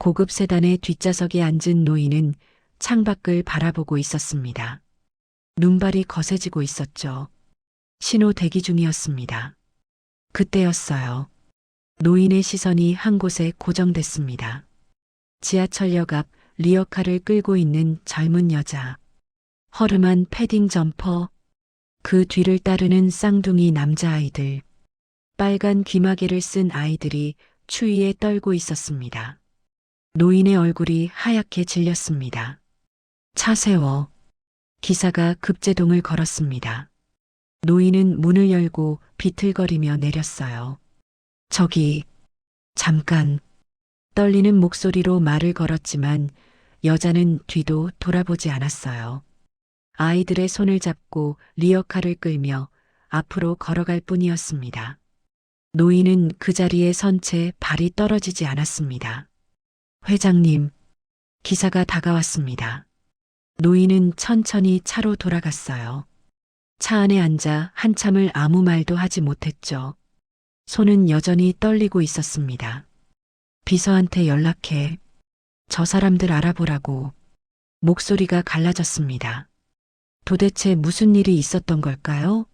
고급 세단의 뒷좌석에 앉은 노인은 창밖을 바라보고 있었습니다. 눈발이 거세지고 있었죠. 신호 대기 중이었습니다. 그때였어요. 노인의 시선이 한 곳에 고정됐습니다. 지하철역 앞 리어카를 끌고 있는 젊은 여자. 허름한 패딩 점퍼, 그 뒤를 따르는 쌍둥이 남자아이들. 빨간 귀마개를 쓴 아이들이 추위에 떨고 있었습니다. 노인의 얼굴이 하얗게 질렸습니다. 차 세워. 기사가 급제동을 걸었습니다. 노인은 문을 열고 비틀거리며 내렸어요. 저기, 잠깐. 떨리는 목소리로 말을 걸었지만 여자는 뒤도 돌아보지 않았어요. 아이들의 손을 잡고 리어카를 끌며 앞으로 걸어갈 뿐이었습니다. 노인은 그 자리에 선 채 발이 떨어지지 않았습니다. 회장님, 기사가 다가왔습니다. 노인은 천천히 차로 돌아갔어요. 차 안에 앉아 한참을 아무 말도 하지 못했죠. 손은 여전히 떨리고 있었습니다. 비서한테 연락해. 저 사람들 알아보라고. 목소리가 갈라졌습니다. 도대체 무슨 일이 있었던 걸까요?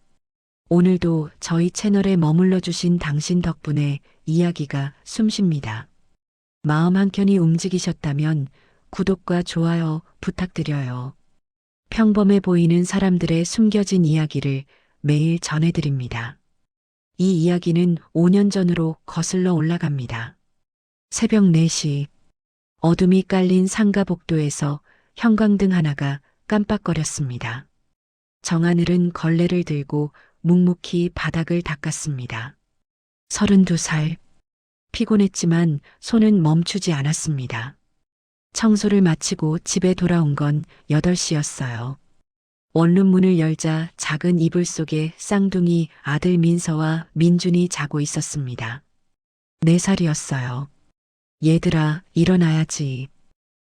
오늘도 저희 채널에 머물러 주신 당신 덕분에 이야기가 숨쉽니다. 마음 한켠이 움직이셨다면 구독과 좋아요 부탁드려요. 평범해 보이는 사람들의 숨겨진 이야기를 매일 전해드립니다. 이 이야기는 5년 전으로 거슬러 올라갑니다. 새벽 4시, 어둠이 깔린 상가 복도에서 형광등 하나가 깜빡거렸습니다. 정하늘은 걸레를 들고 묵묵히 바닥을 닦았습니다. 32살. 피곤했지만 손은 멈추지 않았습니다. 청소를 마치고 집에 돌아온 건 8시였어요. 원룸문을 열자 작은 이불 속에 쌍둥이 아들 민서와 민준이 자고 있었습니다. 4살이었어요. 얘들아, 일어나야지.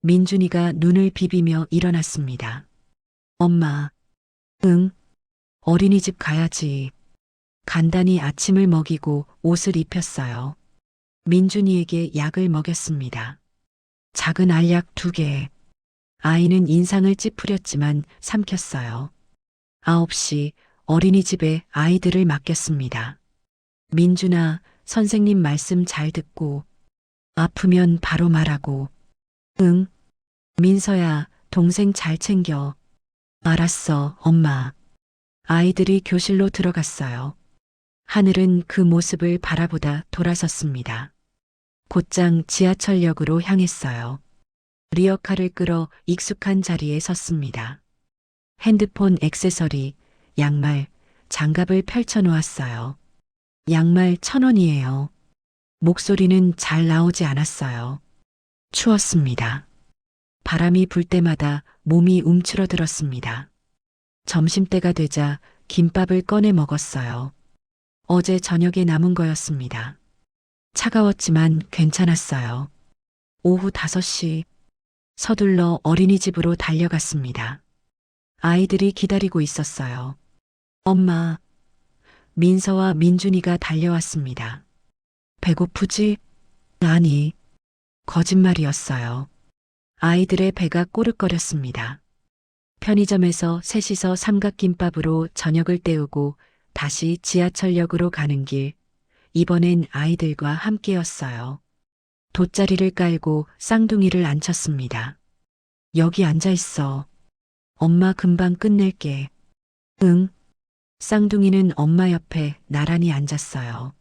민준이가 눈을 비비며 일어났습니다. 엄마. 응? 어린이집 가야지. 간단히 아침을 먹이고 옷을 입혔어요. 민준이에게 약을 먹였습니다. 작은 알약 2개. 아이는 인상을 찌푸렸지만 삼켰어요. 9시 어린이집에 아이들을 맡겼습니다. 민준아, 선생님 말씀 잘 듣고 아프면 바로 말하고. 응? 민서야, 동생 잘 챙겨. 알았어, 엄마. 아이들이 교실로 들어갔어요. 하늘은 그 모습을 바라보다 돌아섰습니다. 곧장 지하철역으로 향했어요. 리어카를 끌어 익숙한 자리에 섰습니다. 핸드폰 액세서리, 양말, 장갑을 펼쳐 놓았어요. 양말 1,000원이에요. 목소리는 잘 나오지 않았어요. 추웠습니다. 바람이 불 때마다 몸이 움츠러들었습니다. 점심때가 되자 김밥을 꺼내 먹었어요. 어제 저녁에 남은 거였습니다. 차가웠지만 괜찮았어요. 오후 5시 서둘러 어린이집으로 달려갔습니다. 아이들이 기다리고 있었어요. 엄마, 민서와 민준이가 달려왔습니다. 배고프지? 아니, 거짓말이었어요. 아이들의 배가 꼬르거렸습니다. 편의점에서 셋이서 삼각김밥으로 저녁을 때우고 다시 지하철역으로 가는 길, 이번엔 아이들과 함께였어요. 돗자리를 깔고 쌍둥이를 앉혔습니다. 여기 앉아 있어. 엄마 금방 끝낼게. 응. 쌍둥이는 엄마 옆에 나란히 앉았어요.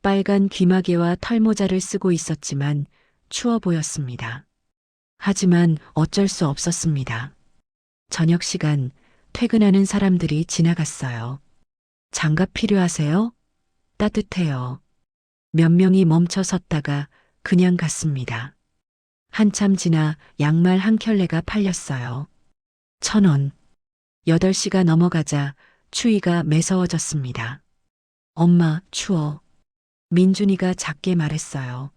빨간 귀마개와 털모자를 쓰고 있었지만 추워 보였습니다. 하지만 어쩔 수 없었습니다. 저녁 시간 퇴근하는 사람들이 지나갔어요. 장갑 필요하세요? 따뜻해요. 몇 명이 멈춰 섰다가 그냥 갔습니다. 한참 지나 양말 한 켤레가 팔렸어요. 1,000원. 8시가 넘어가자 추위가 매서워졌습니다. 엄마, 추워. 민준이가 작게 말했어요.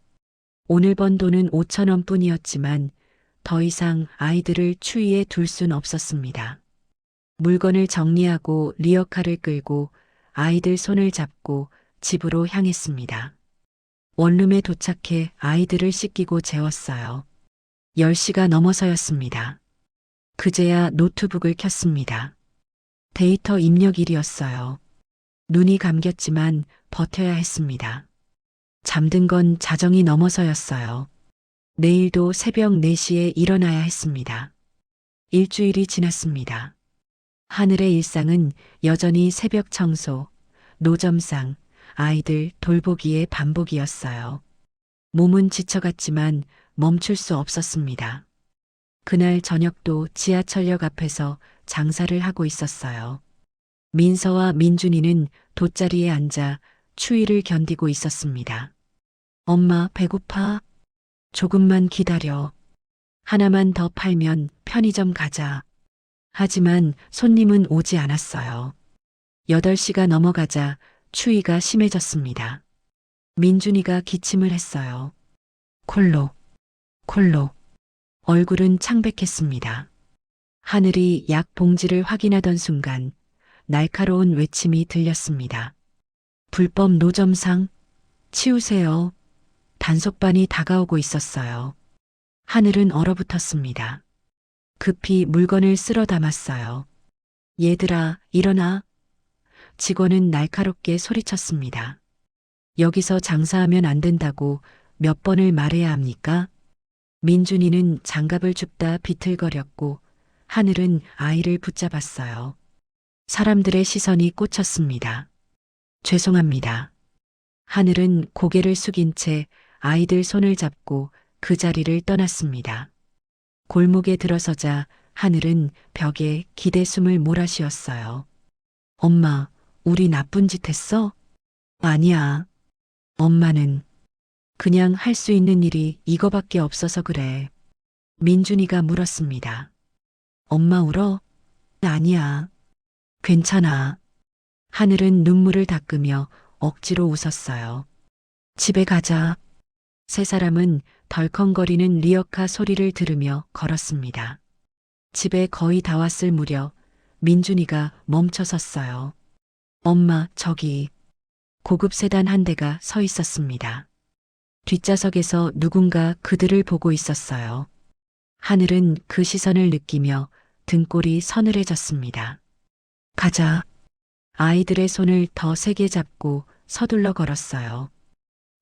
오늘 번 돈은 5,000원 뿐이었지만 더 이상 아이들을 추위에 둘 순 없었습니다. 물건을 정리하고 리어카를 끌고 아이들 손을 잡고 집으로 향했습니다. 원룸에 도착해 아이들을 씻기고 재웠어요. 10시가 넘어서였습니다. 그제야 노트북을 켰습니다. 데이터 입력일이었어요. 눈이 감겼지만 버텨야 했습니다. 잠든 건 자정이 넘어서였어요. 내일도 새벽 4시에 일어나야 했습니다. 일주일이 지났습니다. 하늘의 일상은 여전히 새벽 청소, 노점상, 아이들 돌보기의 반복이었어요. 몸은 지쳐갔지만 멈출 수 없었습니다. 그날 저녁도 지하철역 앞에서 장사를 하고 있었어요. 민서와 민준이는 돗자리에 앉아 추위를 견디고 있었습니다. 엄마, 배고파? 조금만 기다려. 하나만 더 팔면 편의점 가자. 하지만 손님은 오지 않았어요. 8시가 넘어가자 추위가 심해졌습니다. 민준이가 기침을 했어요. 콜록, 콜록. 얼굴은 창백했습니다. 하늘이 약 봉지를 확인하던 순간 날카로운 외침이 들렸습니다. 불법 노점상, 치우세요. 단속반이 다가오고 있었어요. 하늘은 얼어붙었습니다. 급히 물건을 쓸어 담았어요. 얘들아, 일어나. 직원은 날카롭게 소리쳤습니다. 여기서 장사하면 안 된다고 몇 번을 말해야 합니까? 민준이는 장갑을 줍다 비틀거렸고 하늘은 아이를 붙잡았어요. 사람들의 시선이 꽂혔습니다. 죄송합니다. 하늘은 고개를 숙인 채 아이들 손을 잡고 그 자리를 떠났습니다. 골목에 들어서자 하늘은 벽에 기대숨을 몰아쉬었어요. 엄마, 우리 나쁜 짓 했어? 아니야. 엄마는 그냥 할 수 있는 일이 이거밖에 없어서 그래. 민준이가 물었습니다. 엄마 울어? 아니야. 괜찮아. 하늘은 눈물을 닦으며 억지로 웃었어요. 집에 가자. 세 사람은 덜컹거리는 리어카 소리를 들으며 걸었습니다. 집에 거의 다 왔을 무렵 민준이가 멈춰 섰어요. 엄마, 저기. 고급 세단 한 대가 서 있었습니다. 뒷좌석에서 누군가 그들을 보고 있었어요. 하늘은 그 시선을 느끼며 등골이 서늘해졌습니다. 가자. 아이들의 손을 더 세게 잡고 서둘러 걸었어요.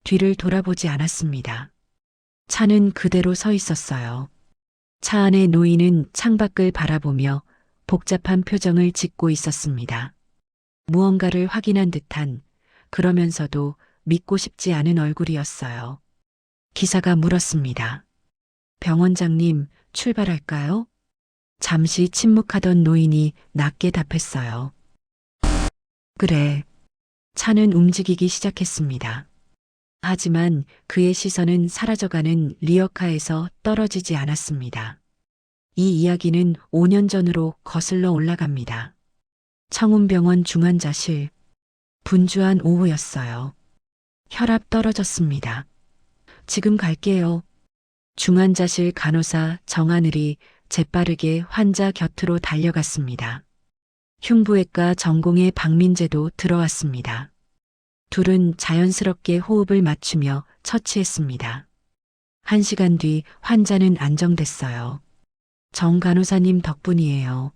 뒤를 돌아보지 않았습니다. 차는 그대로 서 있었어요. 차 안의 노인은 창밖을 바라보며 복잡한 표정을 짓고 있었습니다. 무언가를 확인한 듯한 그러면서도 믿고 싶지 않은 얼굴이었어요. 기사가 물었습니다. 병원장님, 출발할까요? 잠시 침묵하던 노인이 낮게 답했어요. 그래. 차는 움직이기 시작했습니다. 하지만 그의 시선은 사라져가는 리어카에서 떨어지지 않았습니다. 이 이야기는 5년 전으로 거슬러 올라갑니다. 청운병원 중환자실. 분주한 오후였어요. 혈압 떨어졌습니다. 지금 갈게요. 중환자실 간호사 정하늘이 재빠르게 환자 곁으로 달려갔습니다. 흉부외과 전공의 박민재도 들어왔습니다. 둘은 자연스럽게 호흡을 맞추며 처치했습니다. 1시간 뒤 환자는 안정됐어요. 정 간호사님 덕분이에요.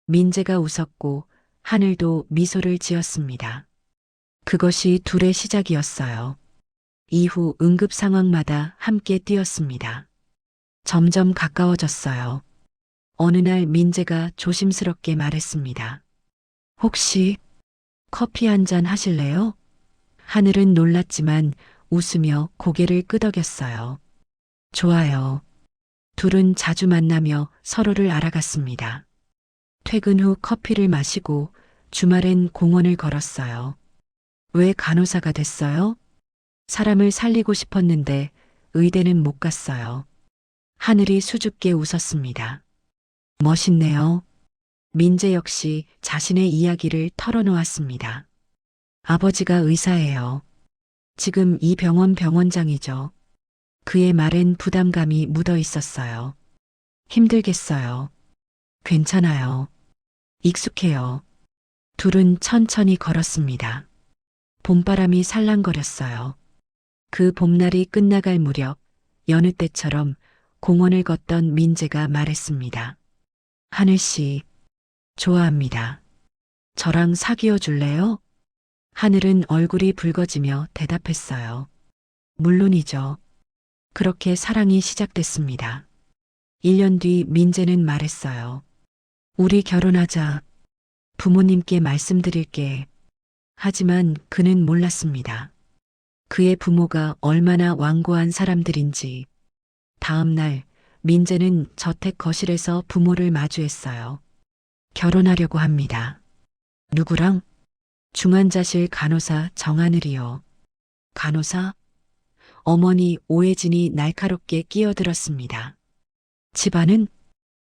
민재가 웃었고 하늘도 미소를 지었습니다. 그것이 둘의 시작이었어요. 이후 응급 상황마다 함께 뛰었습니다. 점점 가까워졌어요. 어느 날 민재가 조심스럽게 말했습니다. 혹시 커피 한 잔 하실래요? 하늘은 놀랐지만 웃으며 고개를 끄덕였어요. 좋아요. 둘은 자주 만나며 서로를 알아갔습니다. 퇴근 후 커피를 마시고 주말엔 공원을 걸었어요. 왜 간호사가 됐어요? 사람을 살리고 싶었는데 의대는 못 갔어요. 하늘이 수줍게 웃었습니다. 멋있네요. 민재 역시 자신의 이야기를 털어놓았습니다. 아버지가 의사예요. 지금 이 병원 병원장이죠. 그의 말엔 부담감이 묻어 있었어요. 힘들겠어요. 괜찮아요. 익숙해요. 둘은 천천히 걸었습니다. 봄바람이 살랑거렸어요. 그 봄날이 끝나갈 무렵 여느 때처럼 공원을 걷던 민재가 말했습니다. 하늘씨, 좋아합니다. 저랑 사귀어 줄래요? 하늘은 얼굴이 붉어지며 대답했어요. 물론이죠. 그렇게 사랑이 시작됐습니다. 1년 뒤 민재는 말했어요. 우리 결혼하자. 부모님께 말씀드릴게. 하지만 그는 몰랐습니다. 그의 부모가 얼마나 완고한 사람들인지. 다음 날 민재는 저택 거실에서 부모를 마주했어요. 결혼하려고 합니다. 누구랑? 중환자실 간호사 정하늘이요. 간호사? 어머니 오혜진이 날카롭게 끼어들었습니다. 집안은?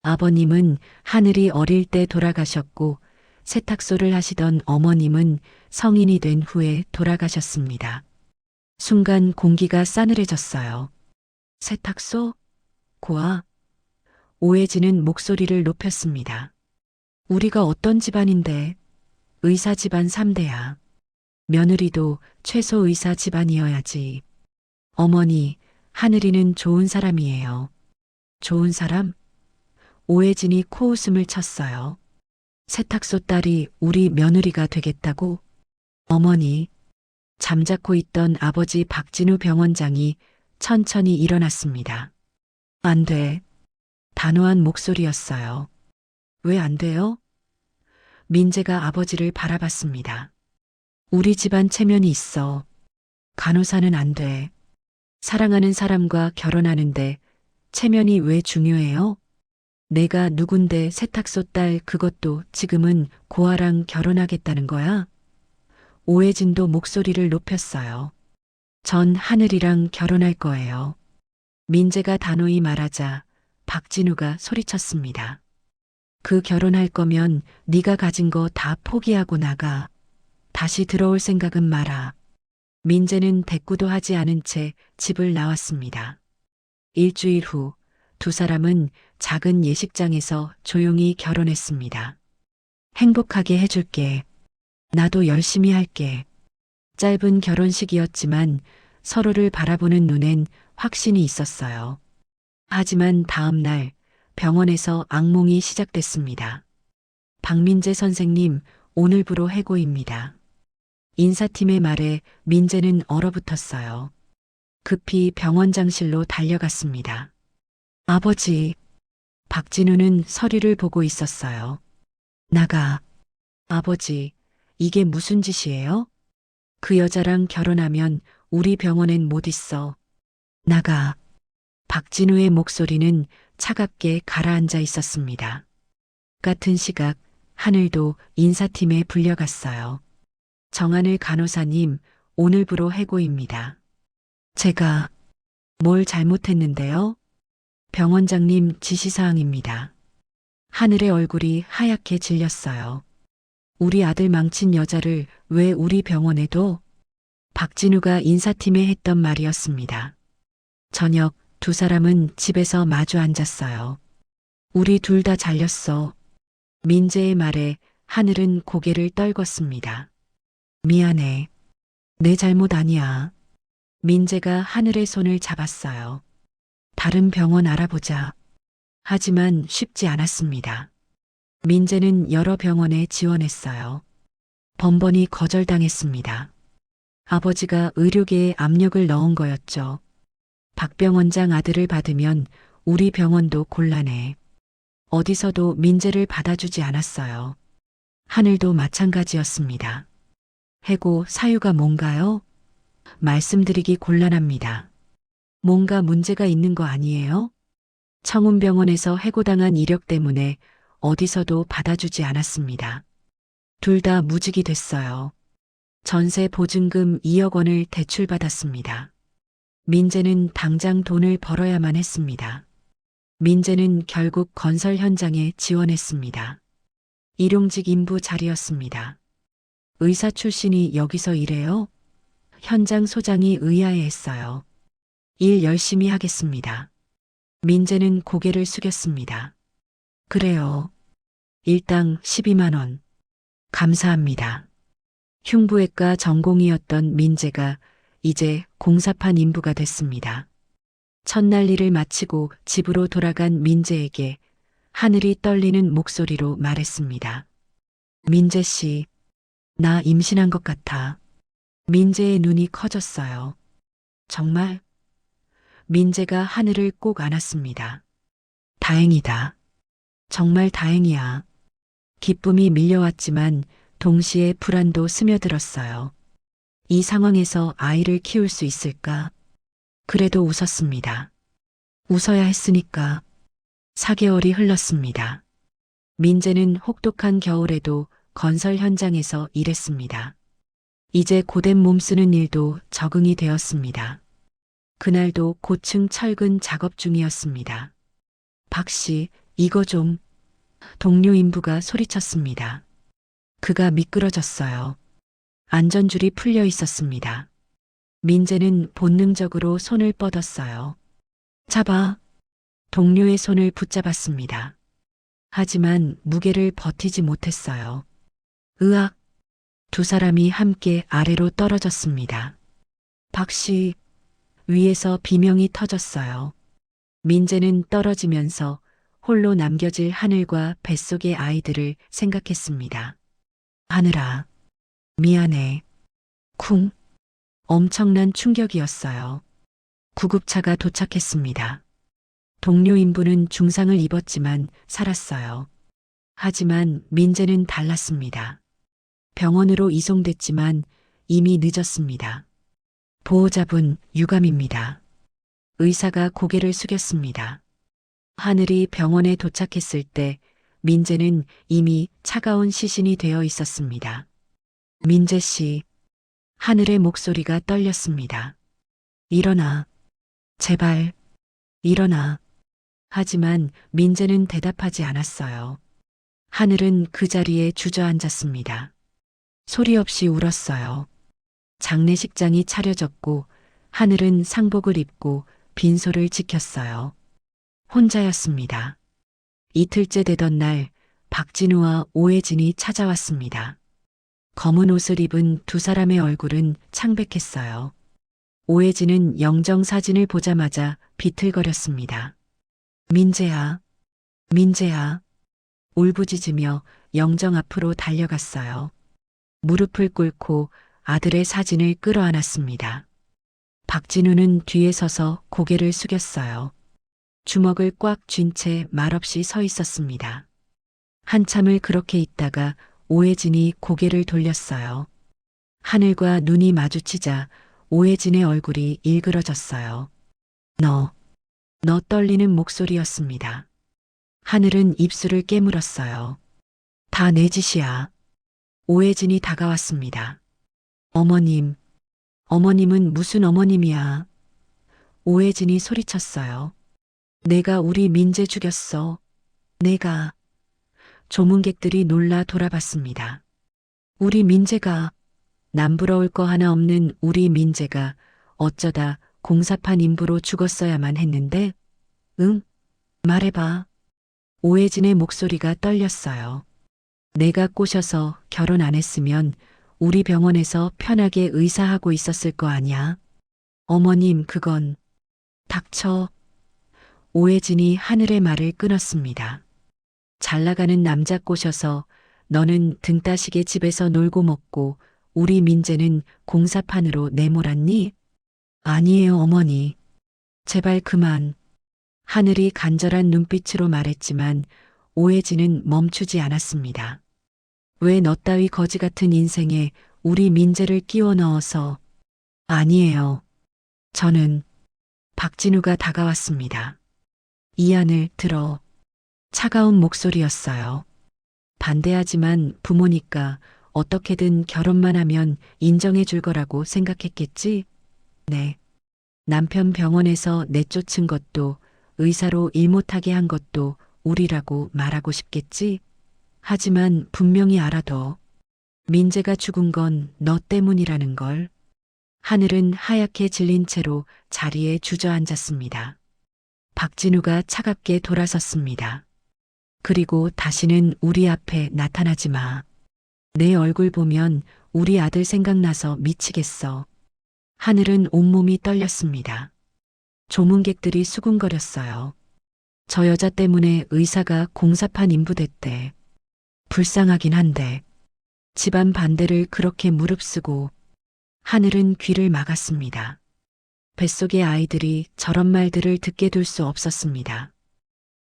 아버님은 하늘이 어릴 때 돌아가셨고 세탁소를 하시던 어머님은 성인이 된 후에 돌아가셨습니다. 순간 공기가 싸늘해졌어요. 세탁소? 고아? 오혜진은 목소리를 높였습니다. 우리가 어떤 집안인데? 의사 집안 3대야. 며느리도 최소 의사 집안이어야지. 어머니, 하늘이는 좋은 사람이에요. 좋은 사람? 오혜진이 코웃음을 쳤어요. 세탁소 딸이 우리 며느리가 되겠다고? 어머니, 잠자코 있던 아버지 박진우 병원장이 천천히 일어났습니다. 안 돼. 단호한 목소리였어요. 왜 안 돼요? 민재가 아버지를 바라봤습니다. 우리 집안 체면이 있어. 간호사는 안 돼. 사랑하는 사람과 결혼하는데 체면이 왜 중요해요? 내가 누군데 세탁소 딸 그것도 지금은 고아랑 결혼하겠다는 거야? 오혜진도 목소리를 높였어요. 전 하늘이랑 결혼할 거예요. 민재가 단호히 말하자 박진우가 소리쳤습니다. 그 결혼할 거면 네가 가진 거 다 포기하고 나가. 다시 들어올 생각은 마라. 민재는 대꾸도 하지 않은 채 집을 나왔습니다. 일주일 후 두 사람은 작은 예식장에서 조용히 결혼했습니다. 행복하게 해줄게. 나도 열심히 할게. 짧은 결혼식이었지만 서로를 바라보는 눈엔 확신이 있었어요. 하지만 다음 날 병원에서 악몽이 시작됐습니다. 박민재 선생님, 오늘부로 해고입니다. 인사팀의 말에 민재는 얼어붙었어요. 급히 병원장실로 달려갔습니다. 아버지, 박진우는 서류를 보고 있었어요. 나가. 아버지, 이게 무슨 짓이에요? 그 여자랑 결혼하면 우리 병원엔 못 있어. 나가. 박진우의 목소리는 차갑게 가라앉아 있었습니다. 같은 시각 하늘도 인사팀에 불려갔어요. 정하늘 간호사님, 오늘부로 해고입니다. 제가 뭘 잘못했는데요? 병원장님 지시사항입니다. 하늘의 얼굴이 하얗게 질렸어요. 우리 아들 망친 여자를 왜 우리 병원에 둬? 박진우가 인사팀에 했던 말이었습니다. 저녁 두 사람은 집에서 마주 앉았어요. 우리 둘 다 잘렸어. 민재의 말에 하늘은 고개를 떨궜습니다. 미안해. 내 잘못 아니야. 민재가 하늘의 손을 잡았어요. 다른 병원 알아보자. 하지만 쉽지 않았습니다. 민재는 여러 병원에 지원했어요. 번번이 거절당했습니다. 아버지가 의료계에 압력을 넣은 거였죠. 박 병원장 아들을 받으면 우리 병원도 곤란해. 어디서도 민재를 받아주지 않았어요. 하늘도 마찬가지였습니다. 해고 사유가 뭔가요? 말씀드리기 곤란합니다. 뭔가 문제가 있는 거 아니에요? 청운병원에서 해고당한 이력 때문에 어디서도 받아주지 않았습니다. 둘 다 무직이 됐어요. 전세 보증금 2억 원을 대출받았습니다. 민재는 당장 돈을 벌어야만 했습니다. 민재는 결국 건설 현장에 지원했습니다. 일용직 인부 자리였습니다. 의사 출신이 여기서 일해요? 현장 소장이 의아해했어요. 일 열심히 하겠습니다. 민재는 고개를 숙였습니다. 그래요. 일당 12만 원. 감사합니다. 흉부외과 전공이었던 민재가 이제 공사판 인부가 됐습니다. 첫날 일을 마치고 집으로 돌아간 민재에게 하늘이 떨리는 목소리로 말했습니다. 민재 씨, 나 임신한 것 같아. 민재의 눈이 커졌어요. 정말? 민재가 하늘을 꼭 안았습니다. 다행이다. 정말 다행이야. 기쁨이 밀려왔지만 동시에 불안도 스며들었어요. 이 상황에서 아이를 키울 수 있을까? 그래도 웃었습니다. 웃어야 했으니까. 4개월이 흘렀습니다. 민재는 혹독한 겨울에도 건설 현장에서 일했습니다. 이제 고된 몸 쓰는 일도 적응이 되었습니다. 그날도 고층 철근 작업 중이었습니다. 박 씨, 이거 좀. 동료 인부가 소리쳤습니다. 그가 미끄러졌어요. 안전줄이 풀려 있었습니다. 민재는 본능적으로 손을 뻗었어요. 잡아. 동료의 손을 붙잡았습니다. 하지만 무게를 버티지 못했어요. 으악! 두 사람이 함께 아래로 떨어졌습니다. 박 씨, 위에서 비명이 터졌어요. 민재는 떨어지면서 홀로 남겨질 하늘과 뱃속의 아이들을 생각했습니다. 하늘아, 미안해. 쿵. 엄청난 충격이었어요. 구급차가 도착했습니다. 동료 인부는 중상을 입었지만 살았어요. 하지만 민재는 달랐습니다. 병원으로 이송됐지만 이미 늦었습니다. 보호자분 유감입니다. 의사가 고개를 숙였습니다. 하늘이 병원에 도착했을 때 민재는 이미 차가운 시신이 되어 있었습니다. 민재 씨, 하늘의 목소리가 떨렸습니다. 일어나. 제발, 일어나. 하지만 민재는 대답하지 않았어요. 하늘은 그 자리에 주저앉았습니다. 소리 없이 울었어요. 장례식장이 차려졌고 하늘은 상복을 입고 빈소를 지켰어요. 혼자였습니다. 이틀째 되던 날 박진우와 오혜진이 찾아왔습니다. 검은 옷을 입은 두 사람의 얼굴은 창백했어요. 오혜진은 영정 사진을 보자마자 비틀거렸습니다. 민재야, 민재야. 울부짖으며 영정 앞으로 달려갔어요. 무릎을 꿇고 아들의 사진을 끌어안았습니다. 박진우는 뒤에 서서 고개를 숙였어요. 주먹을 꽉 쥔 채 말없이 서 있었습니다. 한참을 그렇게 있다가 오혜진이 고개를 돌렸어요. 하늘과 눈이 마주치자 오혜진의 얼굴이 일그러졌어요. 너 떨리는 목소리였습니다. 하늘은 입술을 깨물었어요. 다 내 짓이야. 오혜진이 다가왔습니다. 어머님, 어머님은 무슨 어머님이야. 오혜진이 소리쳤어요. 내가 우리 민재 죽였어. 내가. 조문객들이 놀라 돌아봤습니다. 우리 민재가, 남부러울 거 하나 없는 우리 민재가 어쩌다 공사판 인부로 죽었어야만 했는데, 응? 말해봐. 오혜진의 목소리가 떨렸어요. 내가 꼬셔서 결혼 안 했으면 우리 병원에서 편하게 의사하고 있었을 거 아니야. 어머님, 그건. 닥쳐. 오혜진이 하늘의 말을 끊었습니다. 잘 나가는 남자 꼬셔서 너는 등 따시게 집에서 놀고 먹고 우리 민재는 공사판으로 내몰았니? 아니에요, 어머니. 제발 그만. 하늘이 간절한 눈빛으로 말했지만 오혜진은 멈추지 않았습니다. 왜 너 따위 거지 같은 인생에 우리 민재를 끼워 넣어서. 아니에요. 저는. 박진우가 다가왔습니다. 이 안을 들어. 차가운 목소리였어요. 반대하지만 부모니까 어떻게든 결혼만 하면 인정해 줄 거라고 생각했겠지? 네. 남편 병원에서 내쫓은 것도 의사로 일 못하게 한 것도 우리라고 말하고 싶겠지? 하지만 분명히 알아둬. 민재가 죽은 건 너 때문이라는 걸. 하늘은 하얗게 질린 채로 자리에 주저앉았습니다. 박진우가 차갑게 돌아섰습니다. 그리고 다시는 우리 앞에 나타나지 마. 내 얼굴 보면 우리 아들 생각나서 미치겠어. 하늘은 온몸이 떨렸습니다. 조문객들이 수군거렸어요. 저 여자 때문에 의사가 공사판 인부됐대. 불쌍하긴 한데 집안 반대를 그렇게 무릅쓰고. 하늘은 귀를 막았습니다. 뱃속의 아이들이 저런 말들을 듣게 둘 수 없었습니다.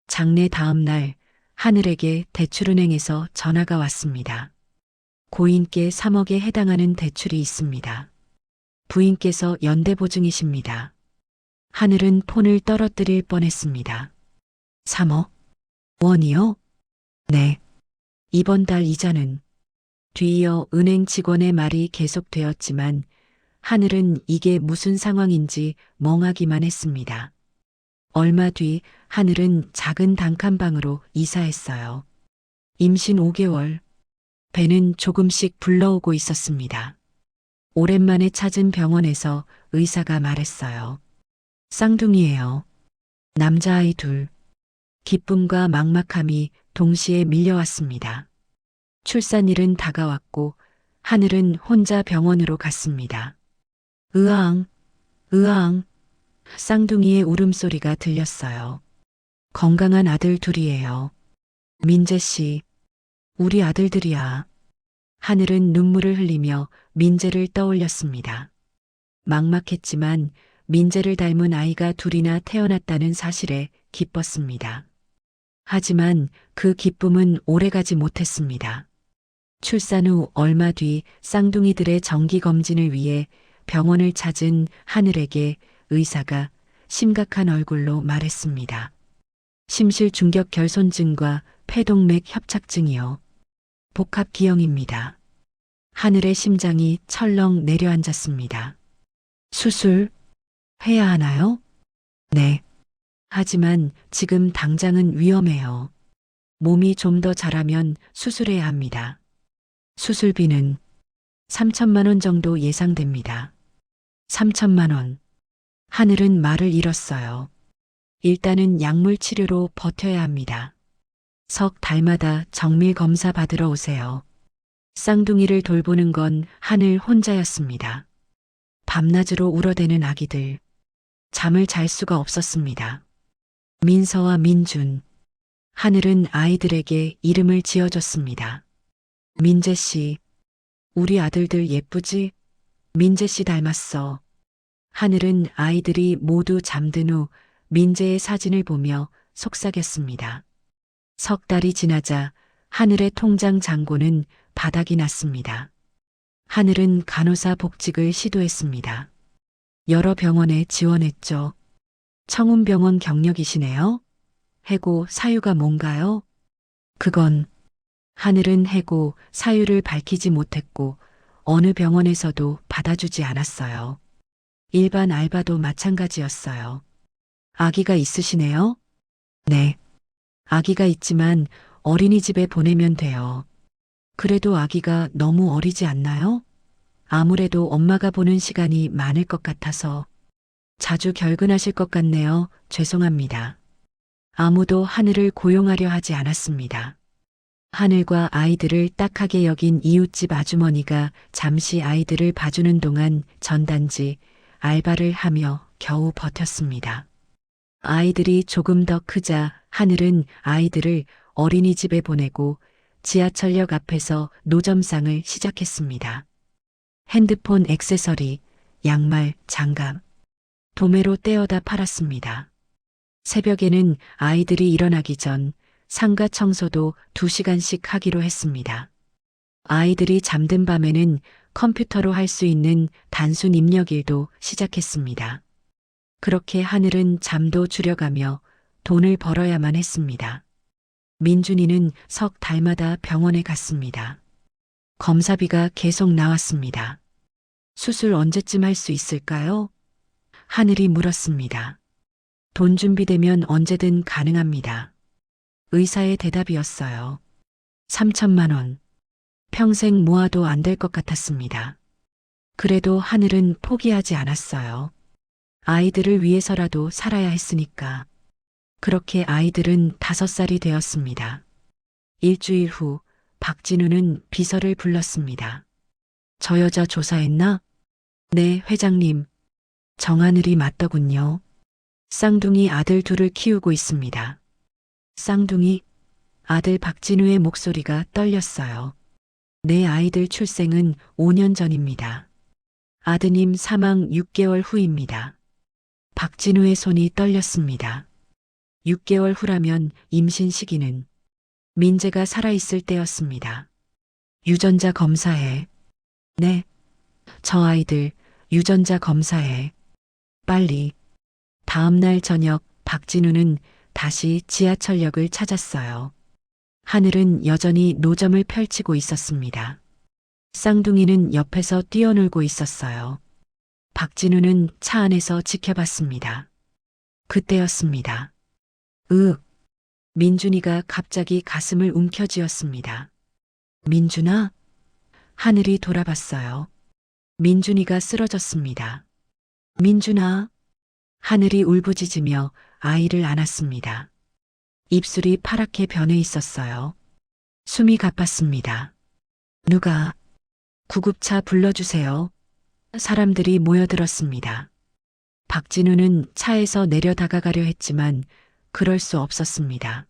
장례 다음 날 하늘에게 대출은행에서 전화가 왔습니다. 고인께 3억에 해당하는 대출이 있습니다. 부인께서 연대보증이십니다. 하늘은 폰을 떨어뜨릴 뻔했습니다. 3억? 원이요? 네. 이번 달 이자는? 뒤이어 은행 직원의 말이 계속되었지만 하늘은 이게 무슨 상황인지 멍하기만 했습니다. 얼마 뒤 하늘은 작은 단칸방으로 이사했어요. 임신 5개월. 배는 조금씩 불러오고 있었습니다. 오랜만에 찾은 병원에서 의사가 말했어요. 쌍둥이예요. 남자아이 둘. 기쁨과 막막함이 동시에 밀려왔습니다. 출산일은 다가왔고 하늘은 혼자 병원으로 갔습니다. 으앙, 으앙. 쌍둥이의 울음소리가 들렸어요. 건강한 아들 둘이에요. 민재 씨, 우리 아들들이야. 하늘은 눈물을 흘리며 민재를 떠올렸습니다. 막막했지만 민재를 닮은 아이가 둘이나 태어났다는 사실에 기뻤습니다. 하지만 그 기쁨은 오래가지 못했습니다. 출산 후 얼마 뒤 쌍둥이들의 정기검진을 위해 병원을 찾은 하늘에게 의사가 심각한 얼굴로 말했습니다. 심실중격 결손증과 폐동맥 협착증이요. 복합기형입니다. 하늘의 심장이 철렁 내려앉았습니다. 수술 해야 하나요? 네. 하지만 지금 당장은 위험해요. 몸이 좀 더 자라면 수술해야 합니다. 수술비는 3천만 원 정도 예상됩니다. 3천만 원. 하늘은 말을 잃었어요. 일단은 약물 치료로 버텨야 합니다. 석 달마다 정밀 검사 받으러 오세요. 쌍둥이를 돌보는 건 하늘 혼자였습니다. 밤낮으로 울어대는 아기들. 잠을 잘 수가 없었습니다. 민서와 민준. 하늘은 아이들에게 이름을 지어줬습니다. 민재 씨, 우리 아들들 예쁘지? 민재 씨 닮았어. 하늘은 아이들이 모두 잠든 후 민재의 사진을 보며 속삭였습니다. 석 달이 지나자 하늘의 통장 잔고는 바닥이 났습니다. 하늘은 간호사 복직을 시도했습니다. 여러 병원에 지원했죠. 청운병원 경력이시네요. 해고 사유가 뭔가요? 그건 하늘은 해고 사유를 밝히지 못했고 어느 병원에서도 받아주지 않았어요. 일반 알바도 마찬가지였어요. 아기가 있으시네요? 네. 아기가 있지만 어린이집에 보내면 돼요. 그래도 아기가 너무 어리지 않나요? 아무래도 엄마가 보는 시간이 많을 것 같아서. 자주 결근하실 것 같네요. 죄송합니다. 아무도 하늘을 고용하려 하지 않았습니다. 하늘과 아이들을 딱하게 여긴 이웃집 아주머니가 잠시 아이들을 봐주는 동안 전단지, 알바를 하며 겨우 버텼습니다. 아이들이 조금 더 크자 하늘은 아이들을 어린이집에 보내고 지하철역 앞에서 노점상을 시작했습니다. 핸드폰 액세서리, 양말, 장갑, 도매로 떼어다 팔았습니다. 새벽에는 아이들이 일어나기 전 상가 청소도 2시간씩 하기로 했습니다. 아이들이 잠든 밤에는 컴퓨터로 할 수 있는 단순 입력 일도 시작했습니다. 그렇게 하늘은 잠도 줄여가며 돈을 벌어야만 했습니다. 민준이는 석 달마다 병원에 갔습니다. 검사비가 계속 나왔습니다. 수술 언제쯤 할 수 있을까요? 하늘이 물었습니다. 돈 준비되면 언제든 가능합니다. 의사의 대답이었어요. 3천만 원. 평생 모아도 안 될 것 같았습니다. 그래도 하늘은 포기하지 않았어요. 아이들을 위해서라도 살아야 했으니까. 그렇게 아이들은 5살이 되었습니다. 일주일 후 박진우는 비서를 불렀습니다. 저 여자 조사했나? 네, 회장님. 정하늘이 맞더군요. 쌍둥이 아들 둘을 키우고 있습니다. 쌍둥이 아들 박진우의 목소리가 떨렸어요. 내 아이들 출생은 5년 전입니다. 아드님 사망 6개월 후입니다. 박진우의 손이 떨렸습니다. 6개월 후라면 임신 시기는 민재가 살아있을 때였습니다. 유전자 검사해. 네, 저 아이들 유전자 검사해. 빨리. 다음 날 저녁 박진우는 다시 지하철역을 찾았어요. 하늘은 여전히 노점을 펼치고 있었습니다. 쌍둥이는 옆에서 뛰어놀고 있었어요. 박진우는 차 안에서 지켜봤습니다. 그때였습니다. 민준이가 갑자기 가슴을 움켜쥐었습니다. 민준아? 하늘이 돌아봤어요. 민준이가 쓰러졌습니다. 민준아? 하늘이 울부짖으며 아이를 안았습니다. 입술이 파랗게 변해 있었어요. 숨이 가빴습니다. 누가? 구급차 불러주세요. 사람들이 모여들었습니다. 박진우는 차에서 내려 다가가려 했지만 그럴 수 없었습니다.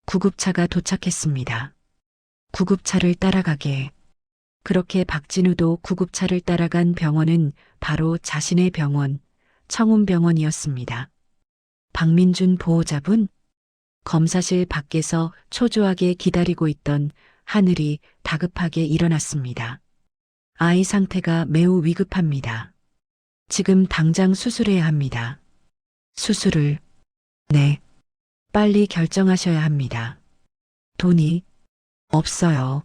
구급차가 도착했습니다. 구급차를 따라가게. 그렇게 박진우도 구급차를 따라간 병원은 바로 자신의 병원, 청운병원이었습니다. 박민준 보호자분? 검사실 밖에서 초조하게 기다리고 있던 하늘이 다급하게 일어났습니다. 아이 상태가 매우 위급합니다. 지금 당장 수술해야 합니다. 수술을? 네. 빨리 결정하셔야 합니다. 돈이 없어요.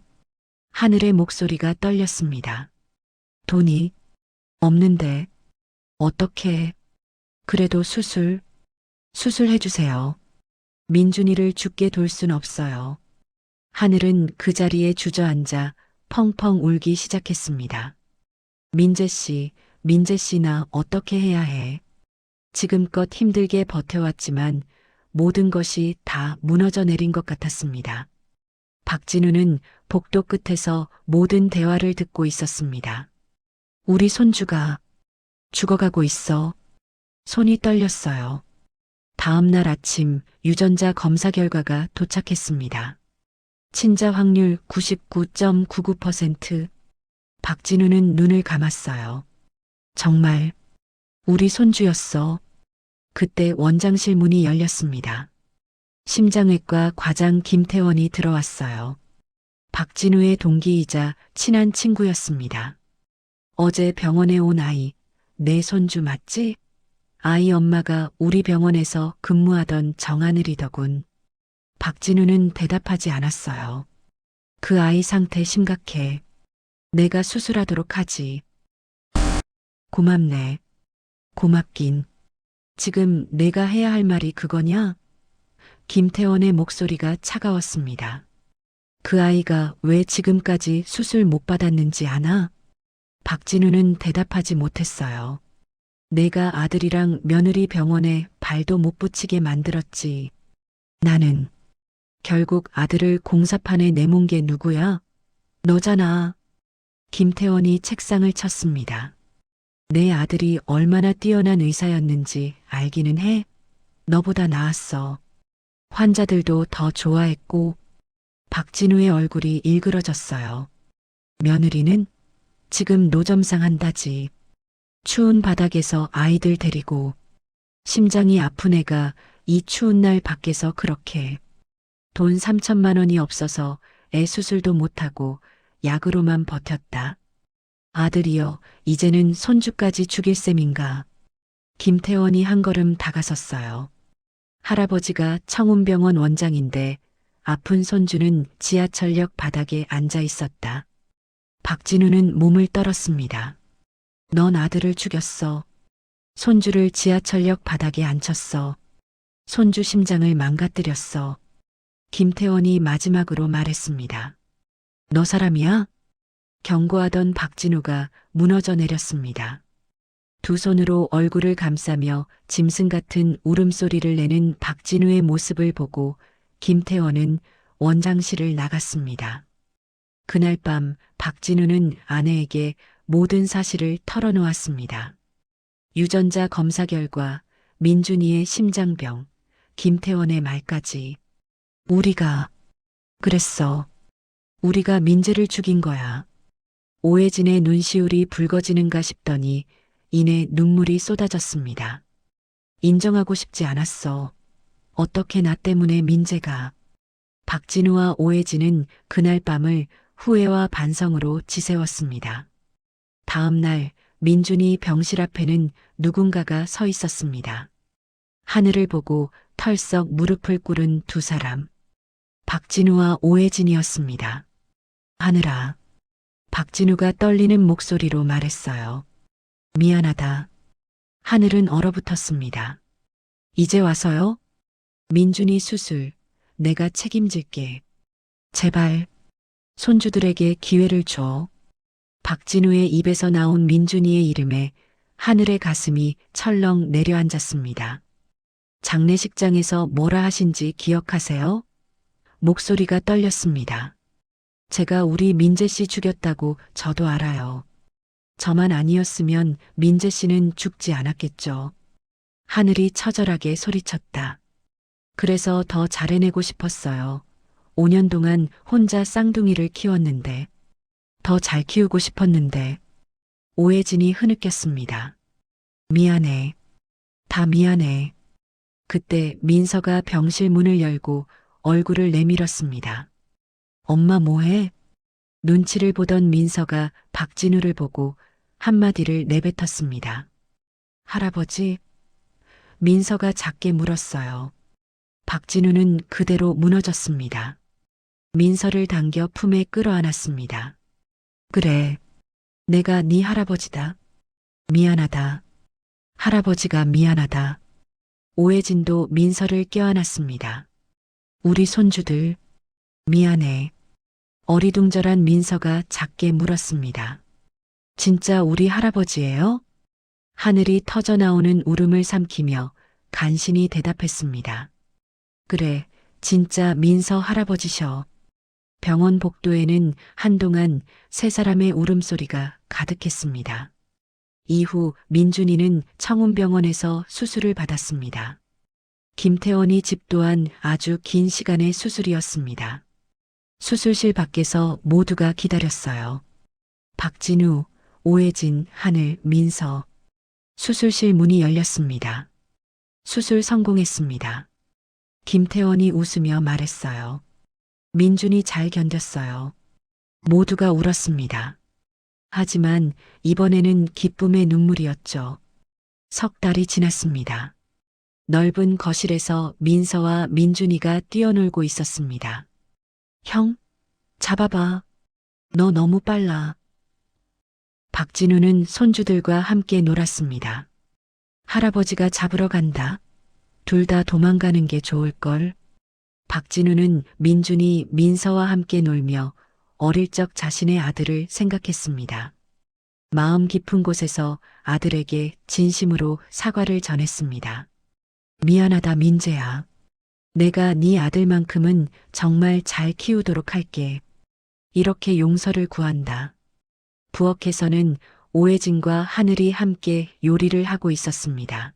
하늘의 목소리가 떨렸습니다. 돈이 없는데 어떻게? 그래도 수술해주세요. 민준이를 죽게 둘 순 없어요. 하늘은 그 자리에 주저앉아 펑펑 울기 시작했습니다. 민재 씨, 나 어떻게 해야 해? 지금껏 힘들게 버텨왔지만 모든 것이 다 무너져 내린 것 같았습니다. 박진우는 복도 끝에서 모든 대화를 듣고 있었습니다. 우리 손주가 죽어가고 있어. 손이 떨렸어요. 다음 날 아침 유전자 검사 결과가 도착했습니다. 친자 확률 99.99%. 박진우는 눈을 감았어요. 정말 우리 손주였어. 그때 원장실 문이 열렸습니다. 심장외과 과장 김태원이 들어왔어요. 박진우의 동기이자 친한 친구였습니다. 어제 병원에 온 아이, 내 손주 맞지? 아이 엄마가 우리 병원에서 근무하던 정하늘이더군. 박진우는 대답하지 않았어요. 그 아이 상태 심각해. 내가 수술하도록 하지. 고맙네. 고맙긴. 지금 내가 해야 할 말이 그거냐? 김태원의 목소리가 차가웠습니다. 그 아이가 왜 지금까지 수술 못 받았는지 아나? 박진우는 대답하지 못했어요. 내가 아들이랑 며느리 병원에 발도 못 붙이게 만들었지. 나는 결국 아들을 공사판에 내몬 게 누구야? 너잖아. 김태원이 책상을 쳤습니다. 내 아들이 얼마나 뛰어난 의사였는지 알기는 해? 너보다 나았어. 환자들도 더 좋아했고. 박진우의 얼굴이 일그러졌어요. 며느리는 지금 노점상 한다지. 추운 바닥에서 아이들 데리고 심장이 아픈 애가 이 추운 날 밖에서 그렇게 돈 3천만 원이 없어서 애 수술도 못하고 약으로만 버텼다. 아들이여, 이제는 손주까지 죽일 셈인가. 김태원이 한 걸음 다가섰어요. 할아버지가 청운병원 원장인데 아픈 손주는 지하철역 바닥에 앉아 있었다. 박진우는 몸을 떨었습니다. 넌 아들을 죽였어. 손주를 지하철역 바닥에 앉혔어. 손주 심장을 망가뜨렸어. 김태원이 마지막으로 말했습니다. 너 사람이야? 경고하던 박진우가 무너져 내렸습니다. 두 손으로 얼굴을 감싸며 짐승 같은 울음소리를 내는 박진우의 모습을 보고 김태원은 원장실을 나갔습니다. 그날 밤 박진우는 아내에게 모든 사실을 털어놓았습니다. 유전자 검사 결과 민준이의 심장병, 김태원의 말까지. 우리가 그랬어. 우리가 민재를 죽인 거야. 오해진의 눈시울이 붉어지는가 싶더니 이내 눈물이 쏟아졌습니다. 인정하고 싶지 않았어. 어떻게 나 때문에 민재가. 박진우와 오해진은 그날 밤을 후회와 반성으로 지새웠습니다. 다음 날 민준이 병실 앞에는 누군가가 서 있었습니다. 하늘을 보고 털썩 무릎을 꿇은 두 사람. 박진우와 오해진이었습니다. 하늘아. 박진우가 떨리는 목소리로 말했어요. 미안하다. 하늘은 얼어붙었습니다. 이제 와서요? 민준이 수술. 내가 책임질게. 제발. 손주들에게 기회를 줘. 박진우의 입에서 나온 민준이의 이름에 하늘의 가슴이 철렁 내려앉았습니다. 장례식장에서 뭐라 하신지 기억하세요? 목소리가 떨렸습니다. 제가 우리 민재 씨 죽였다고 저도 알아요. 저만 아니었으면 민재 씨는 죽지 않았겠죠. 하늘이 처절하게 소리쳤다. 그래서 더 잘해내고 싶었어요. 5년 동안 혼자 쌍둥이를 키웠는데, 더 잘 키우고 싶었는데, 오해진이 흐느꼈습니다. 미안해. 다 미안해. 그때 민서가 병실 문을 열고 얼굴을 내밀었습니다. 엄마 뭐해? 눈치를 보던 민서가 박진우를 보고 한마디를 내뱉었습니다. 할아버지? 민서가 작게 물었어요. 박진우는 그대로 무너졌습니다. 민서를 당겨 품에 끌어안았습니다. 그래, 내가 네 할아버지다. 미안하다. 할아버지가 미안하다. 오해진도 민서를 껴안았습니다. 우리 손주들, 미안해. 어리둥절한 민서가 작게 물었습니다. 진짜 우리 할아버지예요? 하늘이 터져나오는 울음을 삼키며 간신히 대답했습니다. 그래, 진짜 민서 할아버지셔. 병원 복도에는 한동안 세 사람의 울음소리가 가득했습니다. 이후 민준이는 청운병원에서 수술을 받았습니다. 김태원이 집도한 아주 긴 시간의 수술이었습니다. 수술실 밖에서 모두가 기다렸어요. 박진우, 오해진, 하늘, 민서. 수술실 문이 열렸습니다. 수술 성공했습니다. 김태원이 웃으며 말했어요. 민준이 잘 견뎠어요. 모두가 울었습니다. 하지만 이번에는 기쁨의 눈물이었죠. 석 달이 지났습니다. 넓은 거실에서 민서와 민준이가 뛰어놀고 있었습니다. 형, 잡아봐. 너 너무 빨라. 박진우는 손주들과 함께 놀았습니다. 할아버지가 잡으러 간다. 둘 다 도망가는 게 좋을걸. 박진우는 민준이 민서와 함께 놀며 어릴 적 자신의 아들을 생각했습니다. 마음 깊은 곳에서 아들에게 진심으로 사과를 전했습니다. 미안하다 민재야. 내가 네 아들만큼은 정말 잘 키우도록 할게. 이렇게 용서를 구한다. 부엌에서는 오해진과 하늘이 함께 요리를 하고 있었습니다.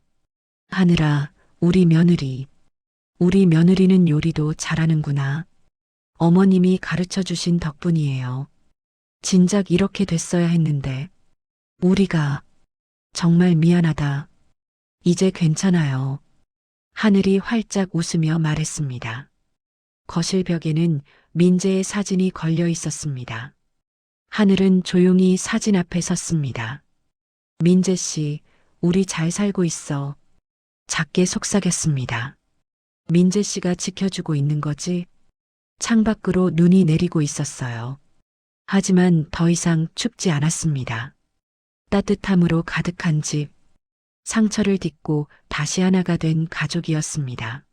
하늘아, 우리 며느리. 우리 며느리는 요리도 잘하는구나. 어머님이 가르쳐 주신 덕분이에요. 진작 이렇게 됐어야 했는데. 우리가 정말 미안하다. 이제 괜찮아요. 하늘이 활짝 웃으며 말했습니다. 거실 벽에는 민재의 사진이 걸려 있었습니다. 하늘은 조용히 사진 앞에 섰습니다. 민재 씨, 우리 잘 살고 있어. 작게 속삭였습니다. 민재 씨가 지켜주고 있는 거지? 창밖으로 눈이 내리고 있었어요. 하지만 더 이상 춥지 않았습니다. 따뜻함으로 가득한 집, 상처를 딛고 다시 하나가 된 가족이었습니다.